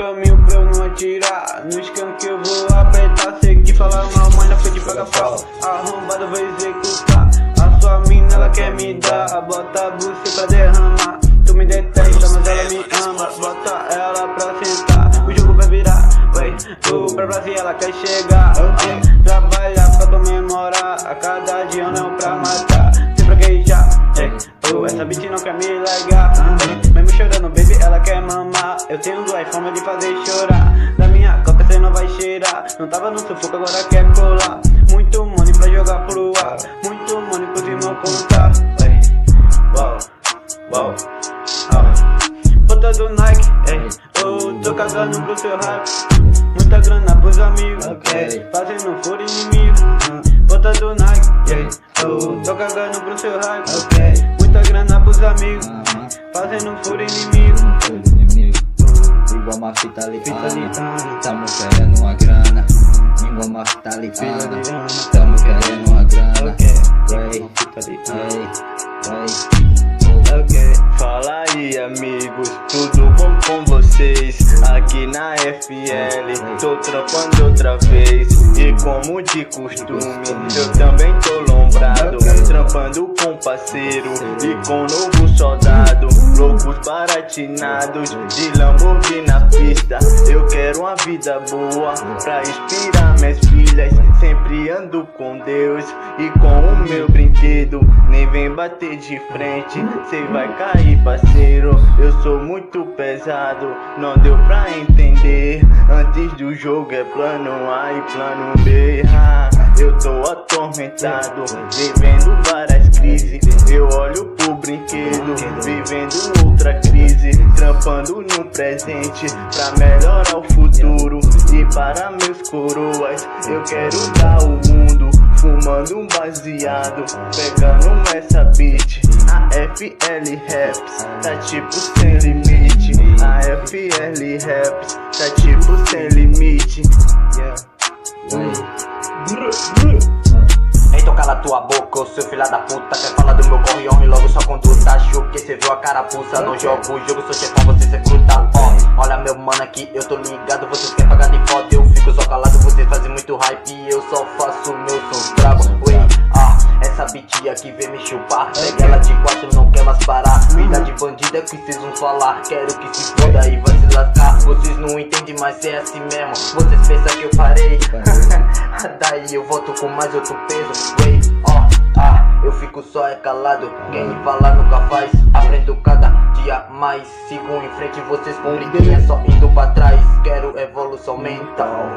caminho pra eu não atirar. No skunk eu vou apertar. Sei que fala mal, mas na frente pega pau. Arrombada vai executar. A sua mina ela quer me dar. Bota a buceta pra derramar. Tu me detesta, mas ela me ama. Bota ela pra sentar. O jogo vai virar. Vai, pra Brasil ela quer chegar. Trabalhar pra comemorar. A cada dia não pra matar. Se fraquejar. Essa bitch não quer me largar. Mesmo chorando, baby, ela quer mamar. Eu tenho duas formas de fazer chorar. Da minha coca cê não vai cheirar. Não tava no sufoco, agora quer colar. Muito money pra jogar pro ar. Muito money pro irmão contar. Uau, uau, bota do Nike, tô cagando pro seu hype. Muita grana pros amigos, fazendo furo inimigo. Bota do Nike, tô cagando pro seu hype. Muita grana pros amigos, fazendo furo inimigo. Igual uma fita ligada, tamo querendo uma grana. Igual uma fita ligada, tamo querendo uma grana. Fala aí amigos, tudo bom com vocês? Aqui na FL, tô trampando outra vez. E como de costume, eu também tô lombrado, trampando com parceiro e com novo soldado. Loucos baratinados, de Lamborghini na pista. Eu quero uma vida boa, pra inspirar minhas filhas. Sempre ando com Deus e com o meu brinquedo. Nem vem bater de frente, cê vai cair parceiro. Eu sou muito pesado, não deu pra entender. Antes do jogo é plano A e plano B. Eu tô atormentado, vivendo várias crises. Eu olho pro brinquedo, vivendo outra crise. Trampando no presente, pra melhorar o futuro. E para meus coroas, eu quero dar o mundo. Fumando um baseado, pegando essa beat. A FL Raps tá tipo sem limite. A FL Raps tá tipo sem limite. Então cala tua boca, ô seu filha da puta. Quer falar do meu corre homem, logo sua conduta. Achou que cê viu a carapuça. Não jogo o jogo, sou chefão, você se fruta. Olha meu mano aqui, eu tô ligado. Vocês querem pagar de foda, eu fico só calado. Vocês fazem muito hype e eu só faço meu som brabo. Essa bitch aqui vem me chupar. Pega ela de quatro, não quer mais parar. Vida de bandido é o que vocês vão falar. Quero que se foda e vai se lascar. Vocês não entendem, mas é assim mesmo. Vocês pensam que eu parei. Daí eu volto com mais outro peso. Eu fico só calado. Quem fala nunca faz. Aprendo cada dia mais. Sigo em frente, vocês publiquinhas só indo pra trás. Quero evolução mental,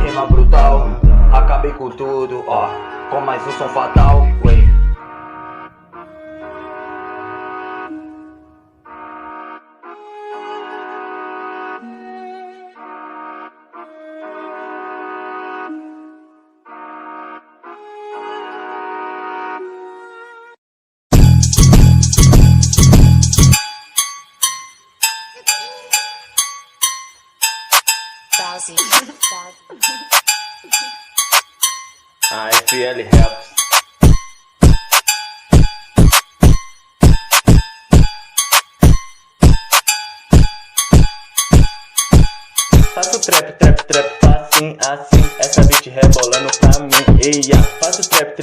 rima brutal. Acabei com tudo, com mais um som fatal. A FL Raps. Faço trap, facinho, assim. Essa beat rebolando pra mim, eia. Faço trap,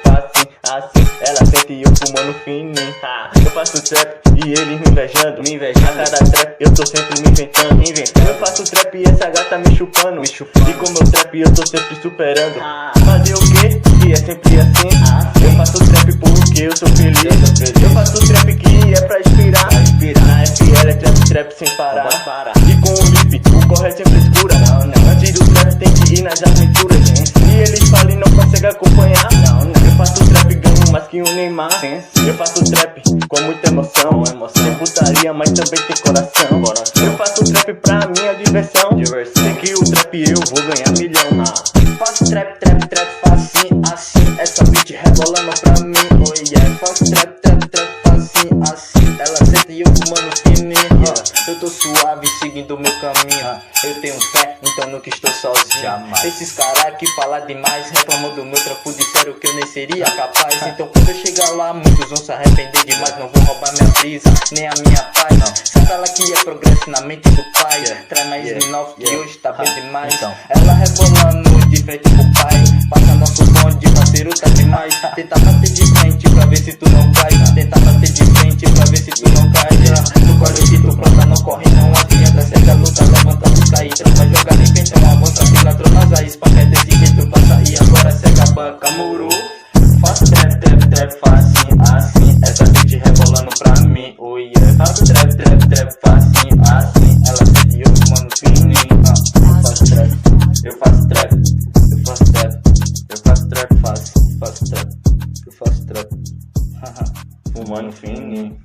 facinho, assim. Ela sente e eu fumando fininho. Eu faço trap e ele me invejando. A cada trap eu tô sempre me inventando. Eu faço trap e essa gata me chupando. E com meu trap eu tô sempre superando. Fazer o quê? Que é sempre assim. Eu faço trap porque eu sou feliz. Eu faço trap que é pra inspirar. Na FL é trap sem parar. E com o lip, o corre é sempre escura. Antes do trap tem que ir nas aventuras. E eles falam e não conseguem acompanhar. Eu faço trap, ganho mais que o Neymar. Eu faço trap com muita emoção. Tem putaria, mas também tem coração. Eu faço trap pra minha diversão. Sei que o trap eu vou ganhar milhão. Faço trap, facinho, assim. Essa beat rebolando pra mim, Faço trap, facinho, assim. ela senta e eu fumando fininho. Eu tô suave, seguindo o meu caminho. Eu tenho fé, então nunca estou sozinho. Esses caras que falam demais reclamam do meu trampo, disseram que eu nem seria capaz. Então quando eu chegar lá, muitos vão se arrepender demais. Não vou roubar minha brisa, nem a minha paz. Senta lá que é progresso na mente do pai. Traz mais Smirnoff que hoje tá bem demais. Ela rebolando de frente pro pai. Passa nosso bonde, parceiro tá demais. Tenta bater de frente pra ver se tu não cai. Tenta bater de frente pra ver se tu não cai. Tu corre que tu pronta, não corre, não adianta. Segue a luta, levanta, busca e tranca. Joga de frente, uma avança, pilantrona, aí espanca desse jeito, passa e agora segue a banca, muro. Faz trap, trap, trap, facinho, assim. Essa beat rebolando pra mim, oh yeah. Faz trap, trap, trap, facinho, assim. Ela sente eu fumando fininho, faz trap, eu faço trap, eu faço trap, eu faço trap, faço trap, eu faço trap, fumando fininho.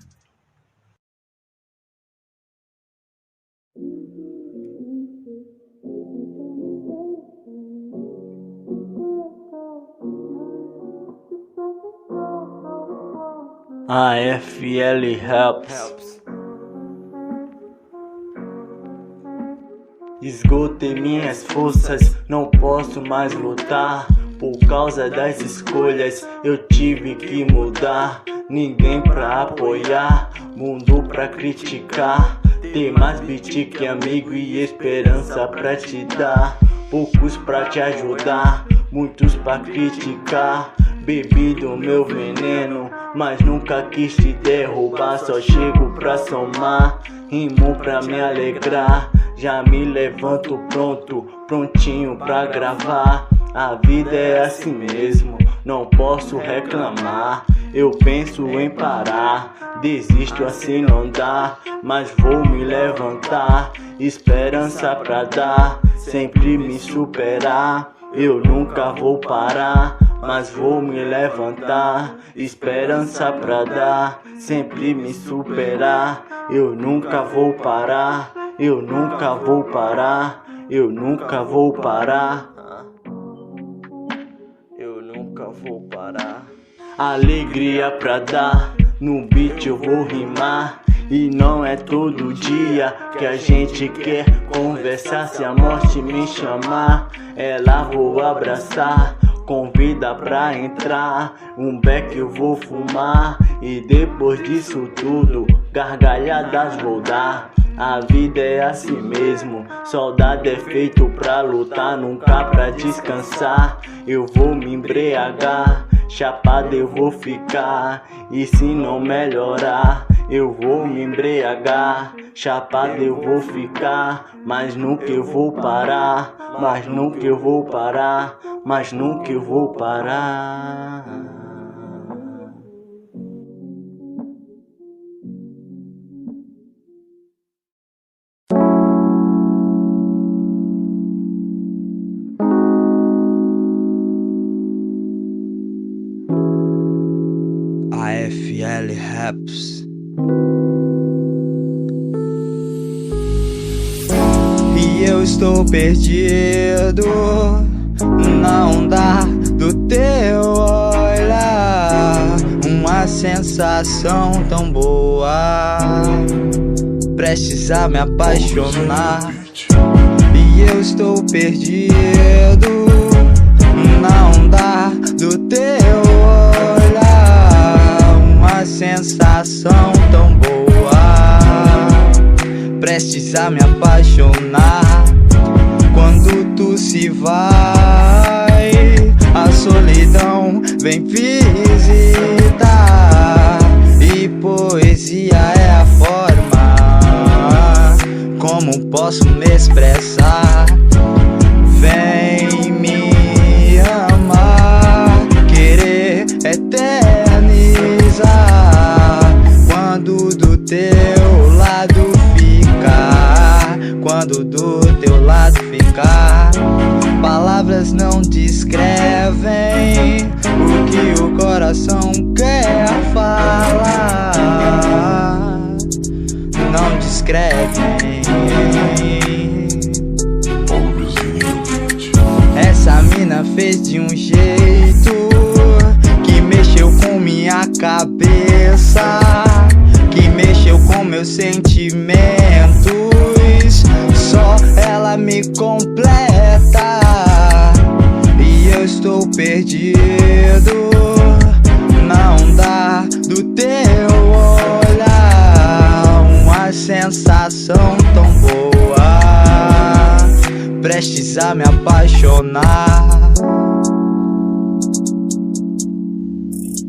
AFL helps. Esgotei minhas forças, não posso mais lutar. Por causa das escolhas, eu tive que mudar. Ninguém pra apoiar, mundo pra criticar. Tem mais beat que amigo e esperança pra te dar. Poucos pra te ajudar, muitos pra criticar. Bebi do meu veneno, mas nunca quis te derrubar. Só chego pra somar, rimo pra me alegrar. Já me levanto pronto, prontinho pra gravar. A vida é assim mesmo, não posso reclamar. Eu penso em parar, desisto assim não dá. Mas vou me levantar, esperança pra dar. Sempre me superar, eu nunca vou parar. Mas vou me levantar, esperança pra dar. Sempre me superar, eu nunca vou parar. Eu nunca vou parar, eu nunca vou parar. Eu nunca vou parar. Alegria pra dar, no beat eu vou rimar. E não é todo dia que a gente quer conversar. Se a morte me chamar, ela vou abraçar. Convida pra entrar, um beck eu vou fumar. E depois disso tudo, gargalhadas vou dar. A vida é assim mesmo, soldado é feito pra lutar, nunca pra descansar. Eu vou me embriagar, chapado eu vou ficar. E se não melhorar, eu vou me embriagar, chapado eu vou ficar. Mas nunca eu vou parar, mas nunca eu vou parar, mas nunca eu vou parar. AFL Raps. E eu estou perdido na onda do teu olhar. Uma sensação tão boa, prestes a me apaixonar. E eu estou perdido na onda do teu olhar. Uma sensação tão boa, prestes a me apaixonar. Quando tu se vai, a solidão vem visitar. E poesia é a forma como posso me expressar. Vem me amar, querer eternizar. Quando do teu lado ficar, quando do teu lado ficar. Palavras não descrevem o que o coração quer falar. Não descrevem. Essa mina fez de um jeito que mexeu com minha cabeça, que mexeu meus sentimentos. Só ela me completa e eu estou perdido na onda do teu olhar. Uma sensação tão boa, prestes a me apaixonar.